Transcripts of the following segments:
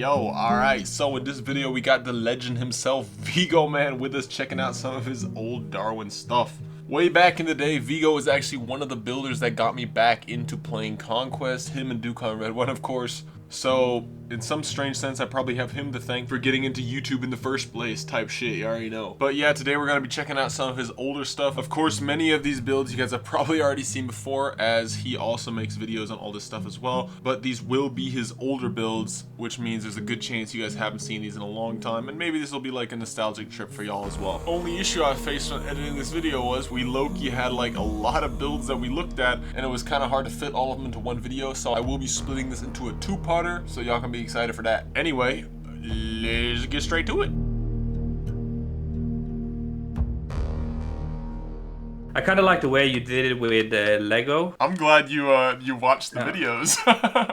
Yo, alright, so in this video we got the legend himself, Viggoman, with us checking out some of his old Darwin stuff. Way back in the day, Viggo was actually one of the builders that got me back into playing Conquest, him and Red1 of course. So, in some strange sense, I probably have him to thank for getting into YouTube in the first place type shit, you already know. But yeah, today we're going to be checking out some of his older stuff. Of course, many of these builds you guys have probably already seen before, as he also makes videos on all this stuff as well. But these will be his older builds, which means there's a good chance you guys haven't seen these in a long time, and maybe this will be like a nostalgic trip for y'all as well. Only issue I faced when editing this video was we low-key had like a lot of builds that we looked at, and it was kind of hard to fit all of them into one video, so I will be splitting this into a two-parter, so y'all can be excited for that. Anyway, let's get straight to it. I kind of like the way you did it with Lego. I'm glad you watched the videos.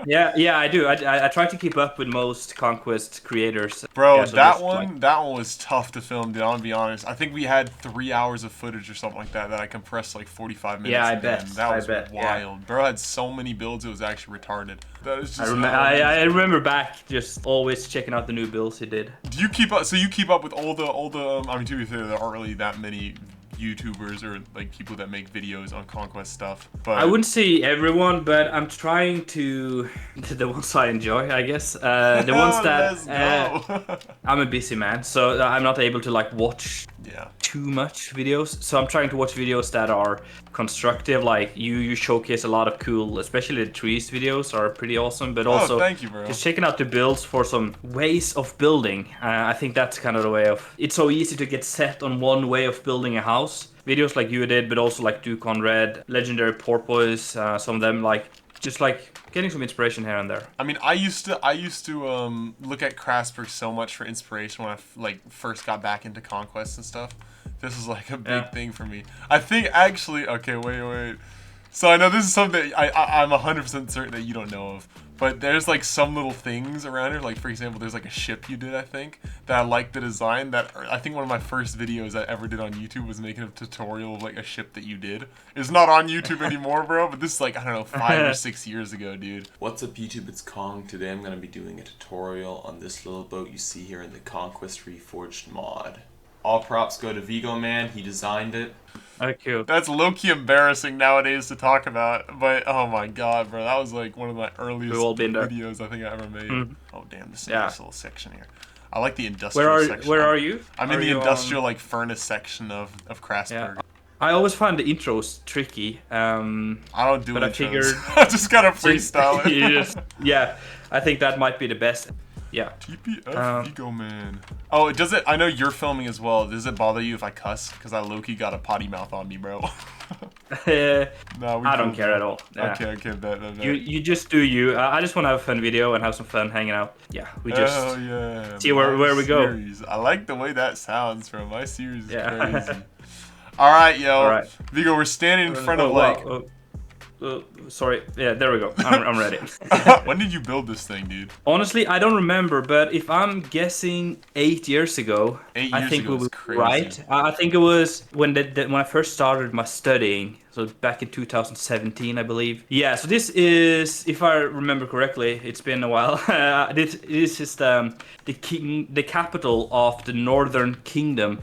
yeah, I do. I try to keep up with most Conquest creators. Bro, yeah, so that one was tough to film, dude. I'm gonna be honest. I think we had 3 hours of footage or something like that I compressed like 45 minutes. Yeah, I bet. That was wild. Yeah. Bro had so many builds, it was actually retarded. That is just I remember back just always checking out the new builds he did. Do you keep up? So you keep up with all the? I mean, to be fair, there aren't really that many YouTubers or like people that make videos on Conquest stuff, but I wouldn't say everyone, but I'm trying to the ones I enjoy, I guess. The ones that I'm a busy man, so I'm not able to like watch too much videos. So I'm trying to watch videos that are constructive. Like you showcase a lot of cool, especially the trees videos are pretty awesome. But also, thank you, bro. Just checking out the builds for some ways of building. I think that's kind of the way of. It's so easy to get set on one way of building a house. Videos like you did, but also like Duke on Red, Legendary Porpoise, some of them like just like getting some inspiration here and there. I mean, I used to look at Krasburg so much for inspiration when I like first got back into Conquest and stuff. This is like a big thing for me. I think actually, okay, wait. So I know this is something I'm 100% certain that you don't know of, but there's like some little things around here. Like for example, there's like a ship you did, I think, that I like the design. That I think one of my first videos I ever did on YouTube was making a tutorial of like a ship that you did. It's not on YouTube anymore, bro, but this is like, I don't know, 5 or 6 years ago, dude. What's up YouTube, it's Kong. Today I'm going to be doing a tutorial on this little boat you see here in the Conquest Reforged mod. All props go to Viggoman, he designed it. Okay. That's low-key embarrassing nowadays to talk about, but oh my god, bro, that was like one of my earliest videos I think I ever made. Oh damn, this is a nice little section here. I like the industrial section. Where are you? I'm in the industrial like furnace section of Krasburg. Yeah. I always find the intros tricky. I don't do it. I figured I just gotta freestyle it. Yeah, I think that might be the best. Yeah. TPF Viggoman. Oh, does it? I know you're filming as well. Does it bother you if I cuss? Because I low-key got a potty mouth on me, bro. No, I don't care at all. Yeah. Okay, bet. You just do you. I just want to have a fun video and have some fun hanging out. Yeah, we just see where we go. I like the way that sounds, bro. My series is crazy. All right, yo. All right. Viggo, we're standing in front of like... sorry. Yeah, there we go. I'm ready. When did you build this thing, dude? Honestly, I don't remember, but if I'm guessing 8 years ago, I think we were right. I think it was when I first started my studying, so back in 2017, I believe. Yeah, so this is, if I remember correctly, it's been a while. This is the capital of the Northern Kingdom,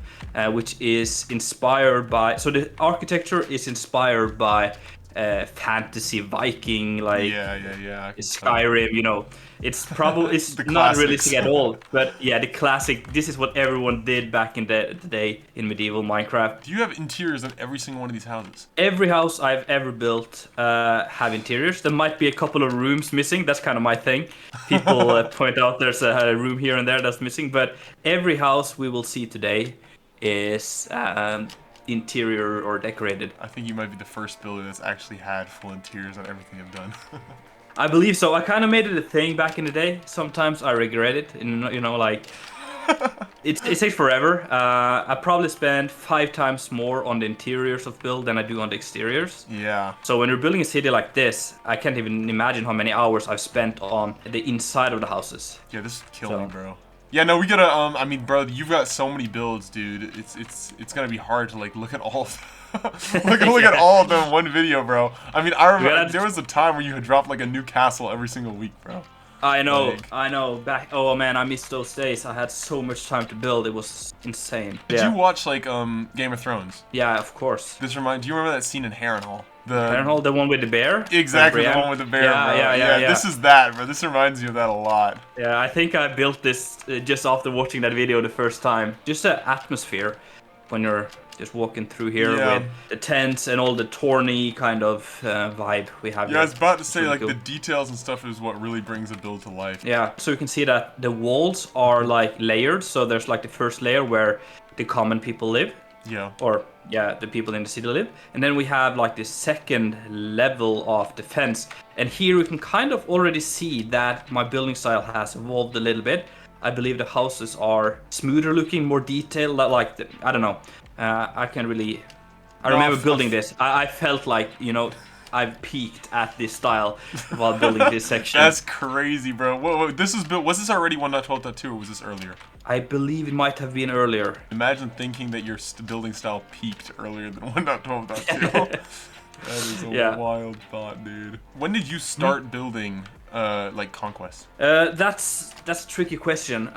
which is inspired by. So the architecture is inspired by. Fantasy Viking, like Skyrim, you know, it's probably not realistic at all, but yeah, the classic. This is what everyone did back in the day in medieval Minecraft. Do you have interiors on every single one of these houses? Every house I've ever built have interiors. There might be a couple of rooms missing. That's kind of my thing. People point out there's a room here and there that's missing, but every house we will see today is interior or decorated. I think you might be the first builder that's actually had full interiors on everything I've done. I believe so. I kind of made it a thing back in the day. Sometimes I regret it, and you know, like it takes forever. I probably spend 5 times more on the interiors of build than I do on the exteriors. Yeah. So when you're building a city like this, I can't even imagine how many hours I've spent on the inside of the houses. Yeah, this would kill me, bro. Yeah, no, we gotta. I mean, bro, you've got so many builds, dude. It's gonna be hard to like look at all of look at all of them in one video, bro. I mean, I remember there was a time where you had dropped like a new castle every single week, bro. I know, Like, I know. Oh man, I miss those days. I had so much time to build. It was insane. Did you watch like Game of Thrones? Yeah, of course. Do you remember that scene in Harrenhal? Harrenhal, the one with the bear? Exactly, the one with the bear, bro. Yeah. This is that, bro. This reminds me of that a lot. Yeah, I think I built this just after watching that video the first time. Just the atmosphere when you're just walking through here with the tents and all the tourney kind of vibe we have. Yeah, I was about to say, like, the details and stuff is what really brings a build to life. Yeah, so you can see that the walls are, like, layered. So there's, like, the first layer where the common people live. Yeah. Or, yeah, the people in the city live. And then we have, like, the second level of defense. And here we can kind of already see that my building style has evolved a little bit. I believe the houses are smoother looking, more detailed, like, I don't know. I can't really... I remember building this. I felt like, you know, I've peaked at this style while building this section. That's crazy, bro. Whoa, this is built... Was this already 1.12.2 or was this earlier? I believe it might have been earlier. Imagine thinking that your building style peaked earlier than 1.12.2. That is a wild thought, dude. When did you start building, like, Conquest? That's a tricky question.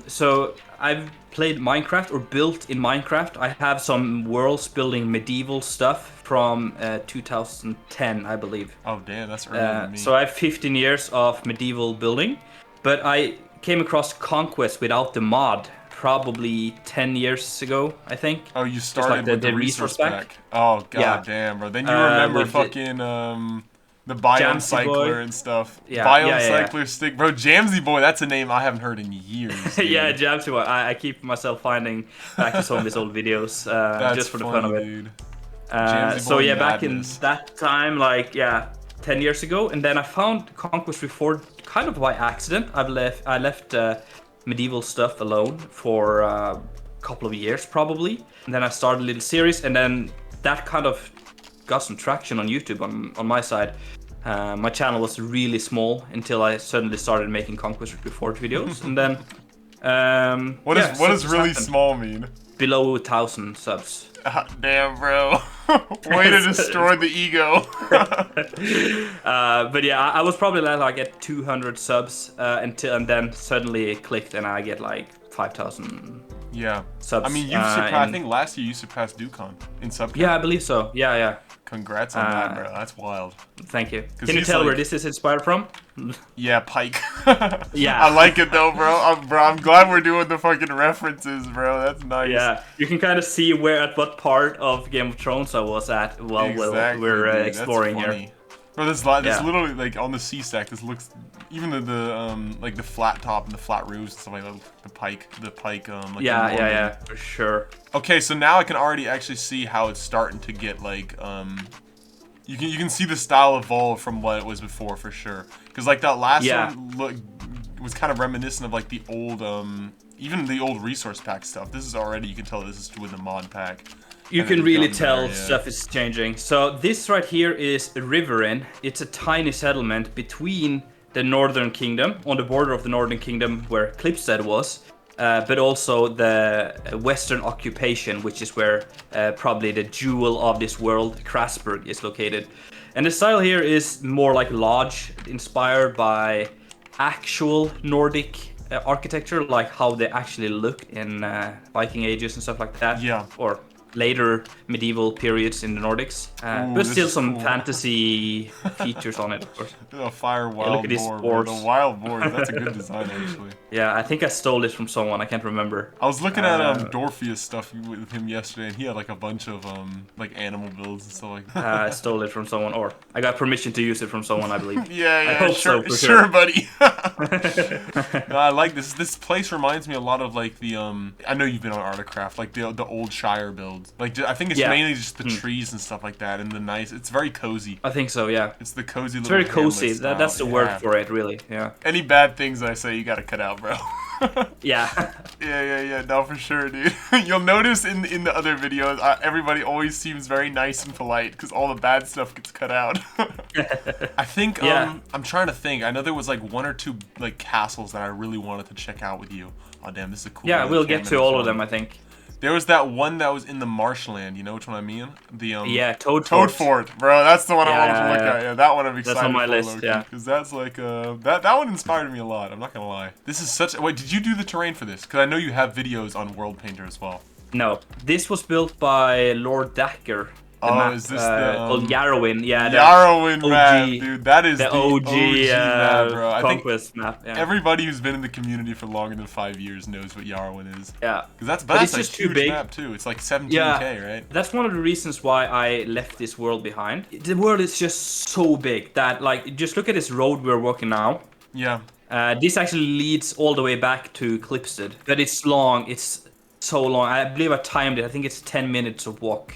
So I've played Minecraft or built in Minecraft. I have some worlds building medieval stuff from 2010, I believe. Oh, damn, that's earlier than me. So I have 15 years of medieval building, but I came across Conquest without the mod probably 10 years ago, I think. Oh, you started with the resource pack. Oh, damn, bro. Then you remember fucking the Biome Cycler and stuff. Yeah, Biome Cycler stick. Bro, Jamsy Boy, that's a name I haven't heard in years. Yeah, Jamsy Boy. I keep myself finding back to some of his old videos just for the fun of it. Dude. So yeah, back in that time, like 10 years ago, and then I found Conquest Reforged kind of by accident. I left medieval stuff alone for a couple of years probably, and then I started a little series, and then that kind of got some traction on YouTube on my side. My channel was really small until I suddenly started making Conquest Reforged videos, and then what does really small mean? Below 1,000 subs. Damn, bro. Way to destroy the ego. But yeah, I was probably like at 200 subs and then suddenly it clicked and I get like 5,000 subs. I mean, you surpassed, I think last year you surpassed Dukhan in sub count. Yeah, I believe so. Yeah. Congrats on that, bro. That's wild. Thank you. Can you tell where this is inspired from? Yeah, Pike. Yeah. I like it though, bro. I'm glad we're doing the fucking references, bro. That's nice. Yeah, you can kind of see at what part of Game of Thrones I was at while we're exploring here. Bro, this literally like on the sea stack. This looks even the like the flat top and the flat roofs and stuff like that. The pike. Like yeah, for sure. Okay, so now I can already actually see how it's starting to get like you can see the style evolve from what it was before for sure. Because like that last one was kind of reminiscent of like the old even the old resource pack stuff. This is already, you can tell this is with the mod pack. You can really tell stuff is changing. So this right here is Riverin. It's a tiny settlement between the Northern Kingdom, on the border of the Northern Kingdom where Clipstead was, but also the Western occupation, which is where probably the jewel of this world, Krasburg, is located. And the style here is more like lodge, inspired by actual Nordic architecture, like how they actually looked in Viking ages and stuff like that. Yeah. Or later medieval periods in the Nordics, but still some fantasy features on it, of course. A fire wild boar. The wild boar. That's a good design, actually. Yeah, I think I stole this from someone. I can't remember. I was looking at Dorpheus stuff with him yesterday, and he had like a bunch of like animal builds and stuff like that. I stole it from someone, or I got permission to use it from someone, I believe. I hope sure, buddy. No, I like this. This place reminds me a lot of like the I know you've been on Artocraft, like the old Shire builds. Like I think it's mainly just the trees and stuff like that, and the nice. It's very cozy. I think so. Yeah. It's the cozy. It's very cozy. That's the word for it, really. Yeah. Any bad things I say, you gotta cut out, bro. Yeah. Yeah. No, for sure, dude. You'll notice in the other videos, everybody always seems very nice and polite because all the bad stuff gets cut out. I think I'm trying to think. I know there was like 1 or 2 like castles that I really wanted to check out with you. Oh damn, this is a cool. Yeah, we'll get to all of them, I think. There was that one that was in the marshland. You know which one I mean? The yeah, Toad Fort, bro. That's the one I wanted to look at. Yeah, that one I'm excited. That's on my for, list. Loki, yeah, because that's like that one inspired me a lot. I'm not gonna lie. This is such. Wait, did you do the terrain for this? Because I know you have videos on World Painter as well. No, this was built by Lord Dacker. Is this the called Yarowin? Yeah, Yarowin map, dude. That is the OG map, bro. I think Conquest map. Yeah. everybody who's been in the community for longer than 5 years knows what Yarowin is. Yeah, because but that's it's like just huge too big. map too. It's like 17k, right? That's one of the reasons why I left this world behind. The world is just so big that, like, just look at this road we're walking now. Yeah. This actually leads all the way back to Clipstead, but it's long. It's so long. I believe I timed it. I think it's 10 minutes of walk.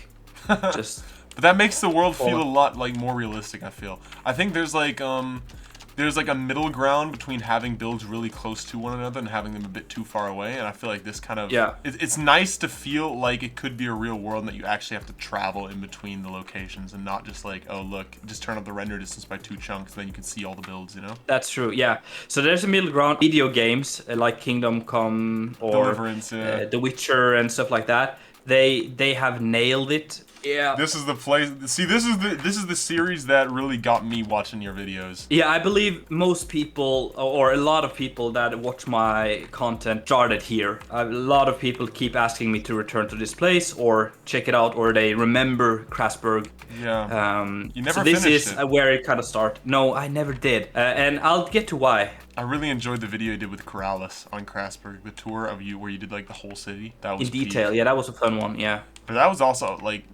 Just. But that makes the world feel a lot like more realistic, I feel. I think there's like a middle ground between having builds really close to one another and having them a bit too far away, and I feel like this kind of it's nice to feel like it could be a real world and that you actually have to travel in between the locations and not just like, oh look, just turn up the render distance by 2 chunks, then you can see all the builds, you know? That's true, yeah. So there's a middle ground. Video games like Kingdom Come or Deliverance, The Witcher and stuff like that. They have nailed it. Yeah. This is the place. See, this is the series that really got me watching your videos. Yeah, I believe most people, or a lot of people that watch my content, started here. A lot of people keep asking me to return to this place or check it out, or they remember Krasburg. Yeah. You never so this finished is it. where it kind of started. No, I never did, and I'll get to why. I really enjoyed the video you did with Corrales on Krasburg, the tour of you where you did like the whole city. That was in detail. Yeah, that was a fun one. Yeah. But that was also like.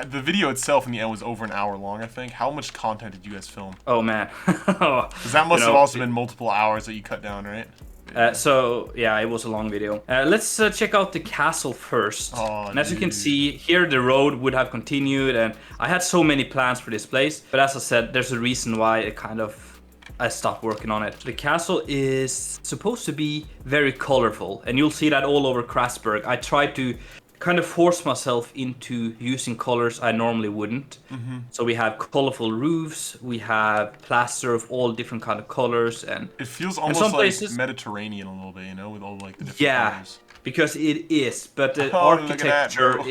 The video itself in the end was over an hour long, I think. How much content did you guys film? Oh, man. Because that must have also been multiple hours that you cut down, right? So, yeah, it was a long video. Let's check out the castle first. Oh, and as you can see, here the road would have continued, and I had so many plans for this place. But as I said, there's a reason why I stopped working on it. The castle is supposed to be very colorful, and you'll see that all over Krasburg. I tried to kind of force myself into using colors I normally wouldn't. So we have colorful roofs, we have plaster of all different kind of colors, and it feels almost like places, Mediterranean a little bit, you know, with all like the different colors. Because it is, but the architecture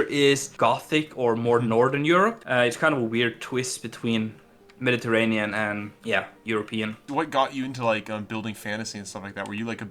is Gothic or more Northern Europe. It's kind of a weird twist between Mediterranean and European. What got you into like building fantasy and stuff like that? Were you like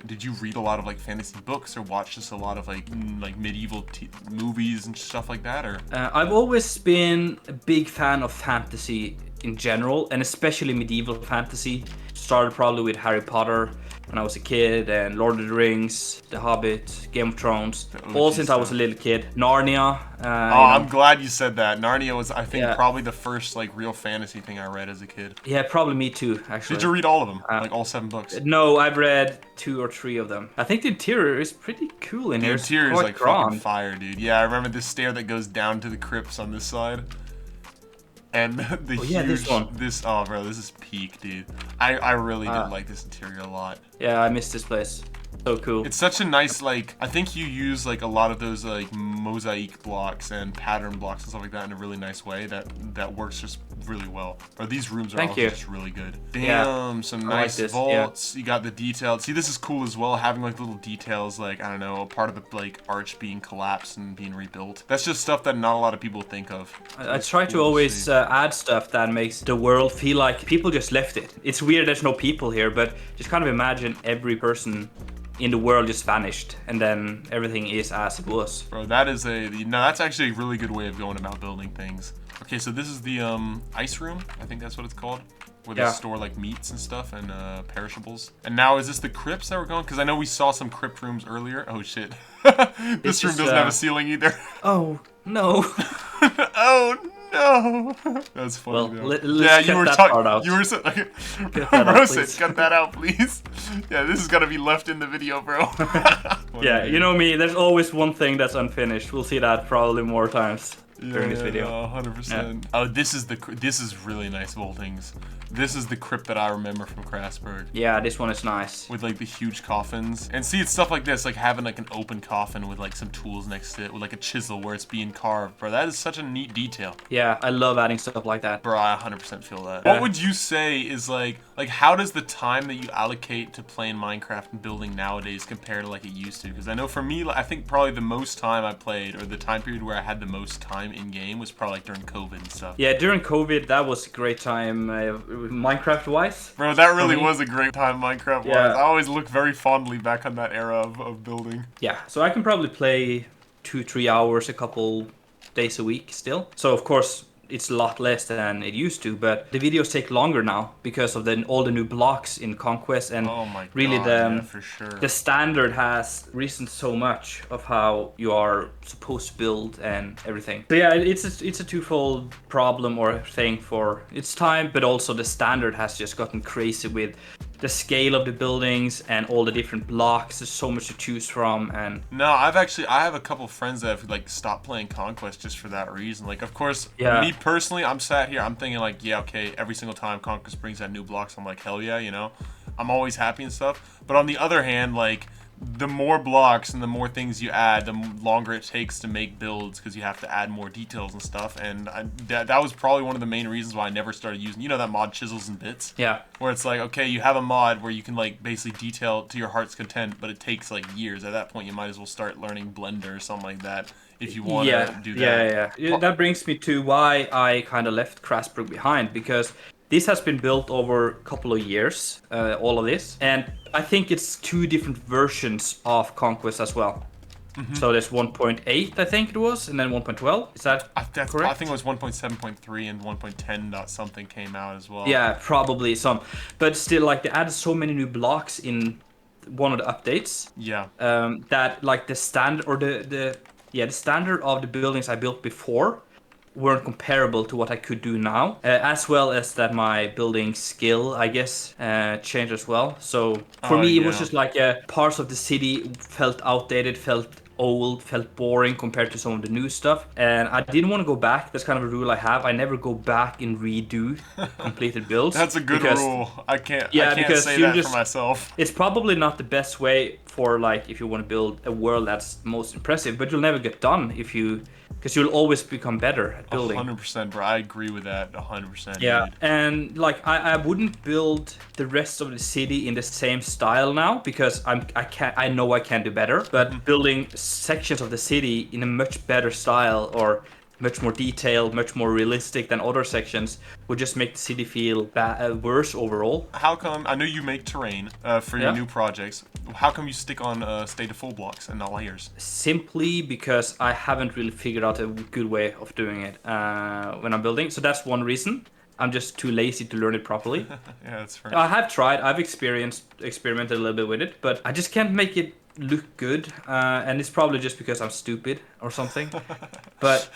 did you read a lot of like fantasy books or watch just a lot of like medieval movies and stuff like that? Or I've always been a big fan of fantasy in general, and especially medieval fantasy. Started probably with Harry Potter when I was a kid, and Lord of the Rings, The Hobbit, Game of Thrones, all since I was a little kid. Narnia. I'm glad you said that. Narnia was, I think, probably the first like real fantasy thing I read as a kid. Yeah, probably me too, actually. Did you read all of them? Like all 7 books? No, I've read 2 or 3 of them. I think the interior is pretty cool in here. The interior is like fucking fire, dude. Yeah, I remember this stair that goes down to the crypts on this side. And the this one. Oh, bro, this is peak, dude. I really did like this interior a lot. Yeah, I miss this place. So cool. It's such a nice, like, I think you use like a lot of those like mosaic blocks and pattern blocks and stuff like that in a really nice way that works just really well. Or these rooms are also just really good. Damn, some nice vaults. You got the details. See, this is cool as well, having like little details, like, I don't know, a part of the like arch being collapsed and being rebuilt. That's just stuff that not a lot of people think of. I try to always add stuff that makes the world feel like people just left it. It's weird there's no people here, but just kind of imagine every person in the world just vanished, and then everything is as it was. Bro, that's actually a really good way of going about building things. Okay, so this is the ice room, I think that's what it's called, where they store like meats and stuff and perishables. And now is this the crypts that we're going? Because I know we saw some crypt rooms earlier. Oh shit. This room doesn't have a ceiling either. Oh no. Oh no. That's funny. Well, let's cut that part out. You were so okay. Bro said, cut that out, please. Yeah, this is gonna be left in the video, bro. Yeah, you know me, there's always one thing that's unfinished. We'll see that probably more times during this video. 100%. Yeah. Oh, this is really nice vaultings. This is the crypt that I remember from Krasburg. Yeah, this one is nice. With like the huge coffins. And see, it's stuff like this, like having like an open coffin with like some tools next to it, with like a chisel where it's being carved. Bro, that is such a neat detail. Yeah, I love adding stuff like that. Bro, I 100% feel that. What would you say is like Like, how does the time that you allocate to playing Minecraft and building nowadays compare to like it used to? Because I know for me, I think probably the most time I played, or the time period where I had the most time in game, was probably like during COVID and stuff. Yeah, during COVID, that was a great time, Minecraft-wise. Bro, that really was a great time, Minecraft-wise. Yeah. I always look very fondly back on that era of building. Yeah, so I can probably play 2-3 hours a couple days a week still. So of course it's a lot less than it used to, but the videos take longer now because of all the new blocks in Conquest, and really for sure. The standard has risen so much of how you are supposed to build and everything. So yeah, it's a twofold problem or thing for its time, but also the standard has just gotten crazy with the scale of the buildings and all the different blocks. There's so much to choose from. And no, I have a couple friends that have like stopped playing Conquest just for that reason. Like, of course, me personally, I'm sat here, I'm thinking like, yeah, okay, every single time Conquest brings out new blocks, I'm like, hell yeah, you know, I'm always happy and stuff. But on the other hand, like, the more blocks and the more things you add, the longer it takes to make builds, because you have to add more details and stuff. And that was probably one of the main reasons why I never started using, you know, that mod Chisels and Bits? Yeah. Where it's like, okay, you have a mod where you can like basically detail to your heart's content, but it takes like years. At that point, you might as well start learning Blender or something like that if you want to do that. Yeah. That brings me to why I kind of left Krasburg behind, because this has been built over a couple of years, all of this, and I think it's two different versions of Conquest as well. Mm-hmm. So there's 1.8, I think it was, and then 1.12. Is that correct? I think it was 1.7.3 and 1.10 something came out as well. Yeah, probably some, but still, like, they added so many new blocks in one of the updates. Yeah. That like the standard or the standard of the buildings I built before weren't comparable to what I could do now, as well as that my building skill, I guess, changed as well. So for me, it was just like parts of the city felt outdated, felt old, felt boring compared to some of the new stuff, and I didn't want to go back. That's kind of a rule I have. I never go back and redo completed builds. That's a good rule. I can't say that for myself. It's probably not the best way for, like, if you want to build a world that's most impressive, but you'll never get done because you'll always become better at building. 100%, bro. I agree with that. 100%. Yeah, dude. and like I wouldn't build the rest of the city in the same style now, because I know I can do better. But building sections of the city in a much better style, or much more detailed, much more realistic than other sections, would just make the city feel worse overall. How come, I know you make terrain for your new projects, how come you stick on stay to full blocks and not layers? Simply because I haven't really figured out a good way of doing it when I'm building, so that's one reason. I'm just too lazy to learn it properly. Yeah, that's fair. I have tried, I've experimented a little bit with it, but I just can't make it look good, and it's probably just because I'm stupid or something. But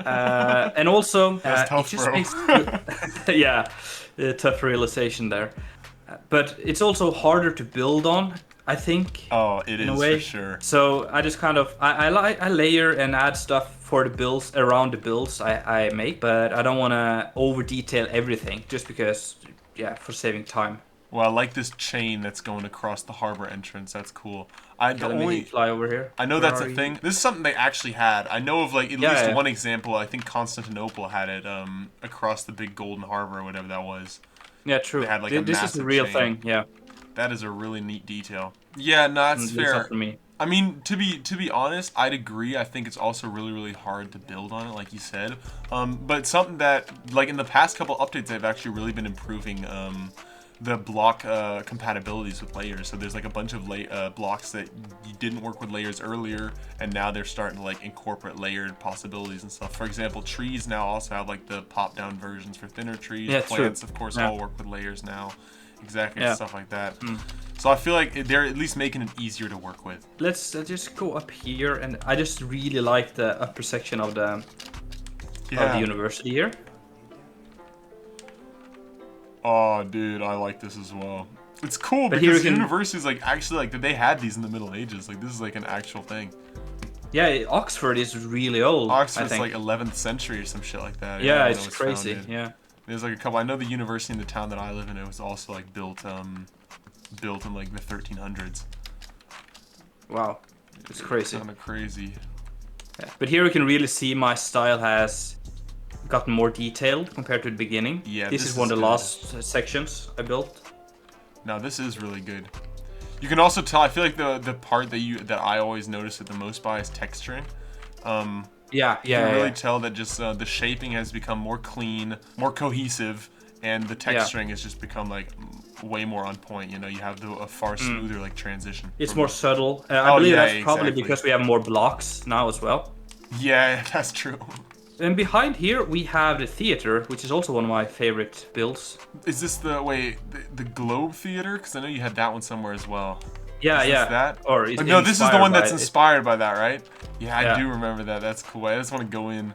and also that's tough, it just bro. makes tough realization there. But it's also harder to build on, I think. Oh, it is way. For sure. So I just kind of I layer and add stuff for the builds around the builds I make, but I don't want to over detail everything just because, for saving time. Well, I like this chain that's going across the harbor entrance. That's cool. Let me fly over here. I know that's a thing. This is something they actually had. I know of like at least one example. I think Constantinople had it across the big golden harbor or whatever that was. Yeah, true. They had like this is a real thing. Yeah. That is a really neat detail. Yeah, no, that's fair. Not for me. I mean, to be honest, I'd agree. I think it's also really, really hard to build on it, like you said. But something that, like in the past couple updates, they've actually really been improving the block compatibilities with layers. So there's like a bunch of blocks that you didn't work with layers earlier, and now they're starting to like incorporate layered possibilities and stuff. For example, trees now also have like the pop-down versions for thinner trees. Yeah, plants, true. Of course, Yeah. all work with layers now. Exactly, stuff like that. So I feel like they're at least making it easier to work with. Let's just go up here, and I just really like the upper section of the university here. Oh, dude, I like this as well. It's cool But because here universities like actually like they had these in the Middle Ages. Like this is like an actual thing. Yeah, Oxford is really old. Oxford's like 11th century or some shit like that. Yeah, it's crazy. Founded. Yeah. There's like a couple. I know the university in the town that I live in, it was also like built in like the 1300s. Wow, it's crazy. Kind of crazy. Yeah. But here you can really see my style has gotten more detailed compared to the beginning. Yeah, this is one of the last sections I built. No, this is really good. You can also tell, I feel like the part that I always notice it the most by is texturing. You can really tell that just the shaping has become more clean, more cohesive, and the texturing has just become like way more on point. You know, you have a far smoother like transition. It's more subtle. I believe that's probably because we have more blocks now as well. Yeah, that's true. And behind here we have the theater, which is also one of my favorite builds. Is this the Globe Theater? Because I know you had that one somewhere as well. Yeah, is this that? Or is no, this is the one that's inspired by that, right? Yeah, I do remember that. That's cool. I just want to go in.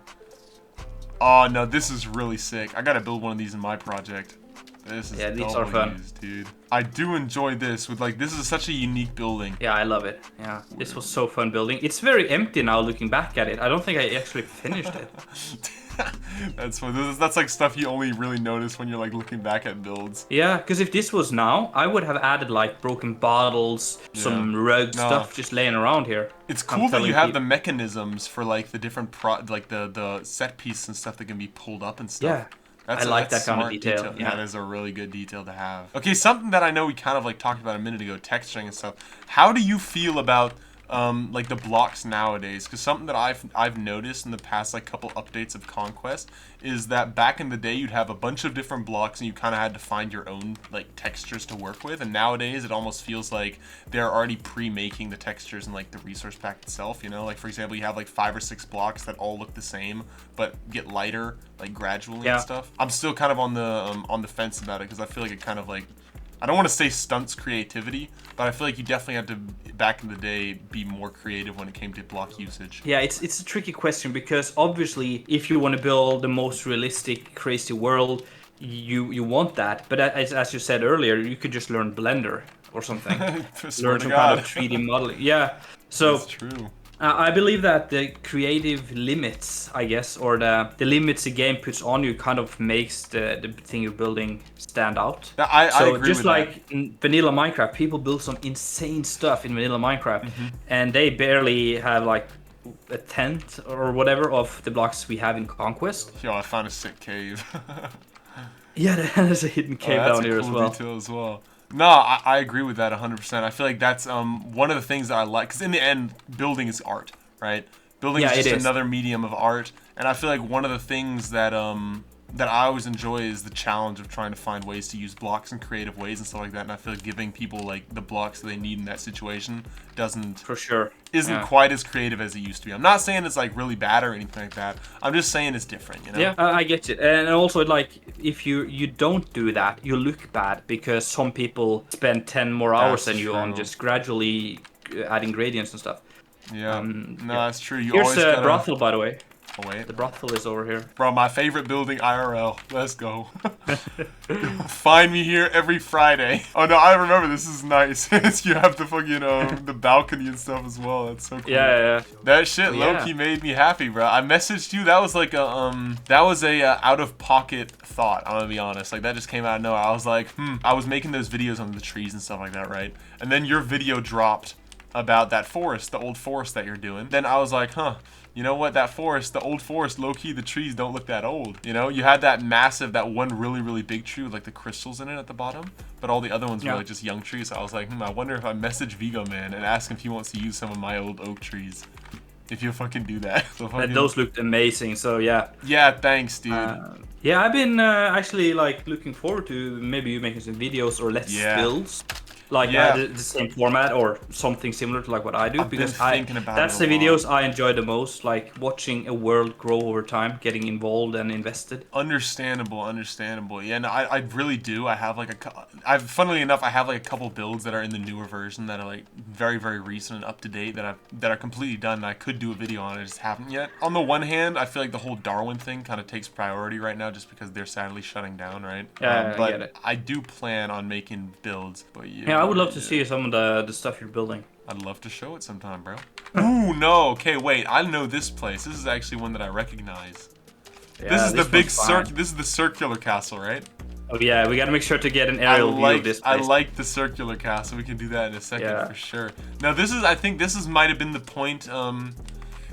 Oh no, this is really sick. I gotta build one of these in my project. This is these are fun, dude. I do enjoy this with like this is such a unique building. Yeah, I love it. Yeah, this was so fun building. It's very empty now looking back at it. I don't think I actually finished it. That's fun. That's like stuff you only really notice when you're like looking back at builds. Yeah, because if this was now, I would have added like broken bottles, some rug stuff just laying around here. It's cool that you have the mechanisms for like the different the set piece and stuff that can be pulled up and stuff. Yeah. I like that kind of detail. Yeah, that is a really good detail to have. Okay, something that I know we kind of like talked about a minute ago, texturing and stuff. How do you feel about like the blocks nowadays? Because something that I've noticed in the past like couple updates of Conquest is that back in the day you'd have a bunch of different blocks and you kind of had to find your own like textures to work with, and nowadays it almost feels like they're already pre-making the textures in like the resource pack itself, you know? Like for example, you have like 5 or 6 blocks that all look the same but get lighter like gradually and stuff. I'm still kind of on the fence about it because I feel like it kind of like, I don't want to say stunts creativity, but I feel like you definitely had to, back in the day, be more creative when it came to block usage. Yeah, it's a tricky question because obviously if you want to build the most realistic, crazy world, you want that. But as you said earlier, you could just learn Blender or something. Learn some kind of 3D modeling. Yeah, so that's true. I believe that the creative limits, I guess, or the limits the game puts on you kind of makes the thing you're building stand out. I agree just with like that. In vanilla Minecraft, people build some insane stuff in vanilla Minecraft, and they barely have like a tenth or whatever of the blocks we have in Conquest. Yo, I found a sick cave. Yeah, there's a hidden cave down here cool as well. No, I agree with that 100%. I feel like that's one of the things that I like, because in the end, building is art, right? Building is just another medium of art, and I feel like one of the things that that I always enjoy is the challenge of trying to find ways to use blocks in creative ways and stuff like that. And I feel like giving people like the blocks that they need in that situation isn't quite as creative as it used to be. I'm not saying it's like really bad or anything like that. I'm just saying it's different, you know? Yeah, I get it. And also like if you don't do that, you look bad because some people spend 10 more hours than you on just gradually adding gradients and stuff. Yeah, that's true. Here's a brothel, by the way. Oh, wait. The brothel is over here. Bro, my favorite building IRL. Let's go. Find me here every Friday. Oh no, I remember this is nice. You have the fucking the balcony and stuff as well. That's so cool. Yeah. That shit low-key made me happy, bro. I messaged you. That was like a out-of-pocket thought. I'm gonna be honest. Like that just came out of nowhere. I was like, I was making those videos on the trees and stuff like that, right? And then your video dropped about that forest, the old forest that you're doing. Then I was like, you know what, that forest, the old forest, low-key, the trees don't look that old. You know, you had that one really, really big tree with like the crystals in it at the bottom, but all the other ones were like just young trees. So I was like, I wonder if I message Viggoman and ask him if he wants to use some of my old oak trees. If you fucking do that. So those looked amazing, so yeah. Yeah, thanks, dude. Yeah, I've been actually like looking forward to maybe you making some videos or let's builds. Like the same format or something similar to like what I do, because that's the videos I enjoy the most, like watching a world grow over time, getting involved and invested. Understandable. Yeah, no, I really do. I have like funnily enough, I have like a couple builds that are in the newer version that are like very, very recent and up to date that are completely done. And I could do a video on it, I just haven't yet. On the one hand, I feel like the whole Darwin thing kind of takes priority right now, just because they're sadly shutting down, right? Yeah, but I get it. I do plan on making builds, but I would love to see some of the stuff you're building. I'd love to show it sometime, bro. Ooh, no. Okay, wait. I know this place. This is actually one that I recognize. Yeah, this is the big this is the circular castle, right? Oh yeah, we gotta make sure to get an aerial view of this place. I like the circular castle. We can do that in a second for sure. Now I think this might have been the point.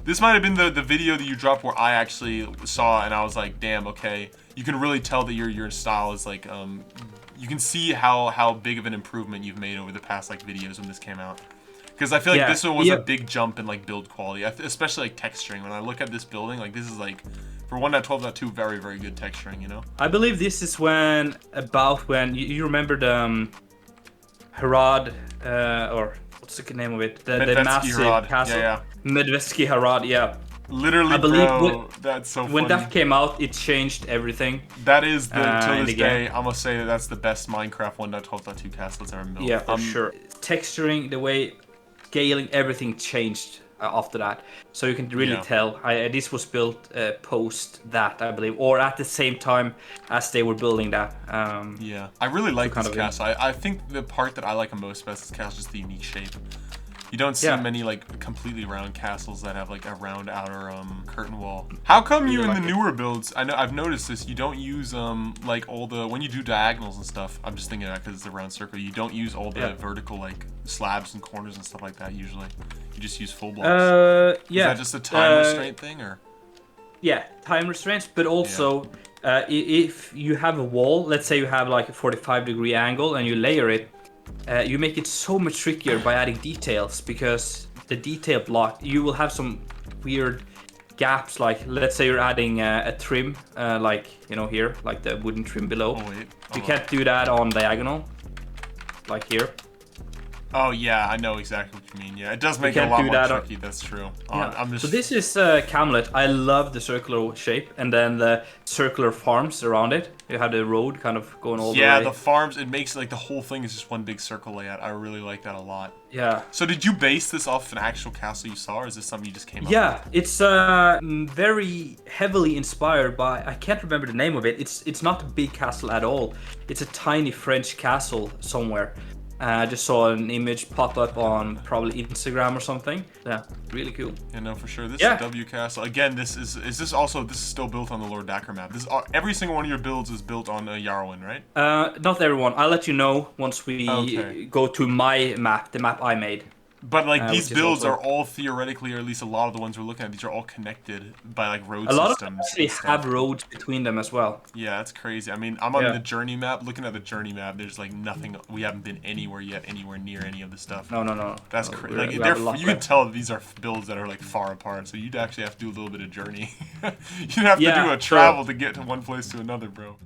This might have been the video that you dropped where I actually saw and I was like, damn, okay. You can really tell that your style is like you can see how big of an improvement you've made over the past like videos when this came out. Because I feel like this one was a big jump in like build quality, especially like texturing. When I look at this building, like this is like for 1.12.2 very, very good texturing, you know. I believe this is when you remember the Harad or what's the name of it? The massive Harad. castle. Yeah. Medvesky Harad, yeah. Literally, I believe that's so funny. When that came out, it changed everything. That is, till this day, I'm going to say that that's the best Minecraft 1.12.2 castle that's ever built. Yeah, for sure. Texturing, the way, scaling, everything changed after that. So you can really tell. This was built post that, I believe, or at the same time as they were building that. Yeah, I really like this castle. I think the part that I like the most about this castle is just the unique shape. You don't see many like completely round castles that have like a round outer curtain wall. How come you in the newer builds? I've noticed this. You don't use like all the when you do diagonals and stuff. I'm just thinking that because it's a round circle. You don't use all the vertical like slabs and corners and stuff like that. Usually, you just use full blocks. Is that just a time restraint thing or? Yeah, time restraints, but also if you have a wall, let's say you have like a 45-degree angle and you layer it. You make it so much trickier by adding details because the detail block, you will have some weird gaps. Like let's say you're adding a trim, like here, like the wooden trim below. Oh, wait. You can't do that on diagonal, like here. Oh yeah, I know exactly what you mean. Yeah, it does make it a lot more tricky. That's true. So this is Camlet. I love the circular shape, and then the circular farms around it. You have the road kind of going all the way. Yeah, the farms. It makes like the whole thing is just one big circle layout. I really like that a lot. Yeah. So did you base this off an actual castle you saw, or is this something you just came up with? Yeah, it's very heavily inspired by. I can't remember the name of it. It's not a big castle at all. It's a tiny French castle somewhere. I just saw an image pop up on probably Instagram or something. Yeah, really cool. Yeah, no, for sure. This is W Castle. Again, this is still built on the Lord Dacker map. This is every single one of your builds is built on Yarowin, right? Not everyone. I'll let you know once we go to my map, the map I made. But like these builds are all theoretically, or at least a lot of the ones we're looking at, these are all connected by like road systems. A lot of them actually have roads between them as well. Yeah, that's crazy. I mean, I'm on the journey map. Looking at the journey map, there's like nothing. We haven't been anywhere yet, anywhere near any of the stuff. No. That's crazy. Like, you can tell that these are builds that are like far apart. So you'd actually have to do a little bit of journey. You'd have to do a travel to get to one place to another, bro.